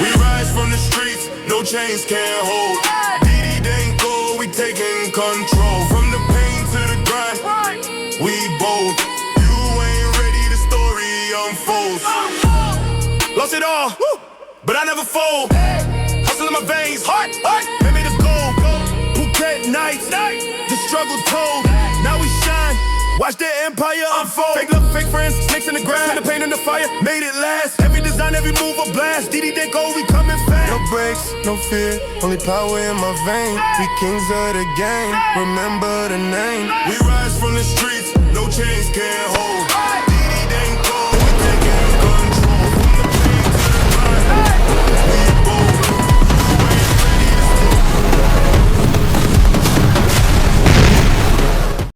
We rise from the streets, no chains can't hold. DD ain't gold, we taking control. From the pain to the grind, we bold. You ain't ready, the story unfolds. Lost it all, but I never fold. Hustle in my veins, heart, made me the gold. Phuket nights, the struggle told. Now we shine, watch the empire unfold. Fake love, fake friends, snakes in the grass. The pain in the fire, made it last. Every design, every move a blast. DD they go, we coming fast. No breaks, no fear, only power in my veins. We kings of the game, remember the name. We rise from the streets, no chains can't hold.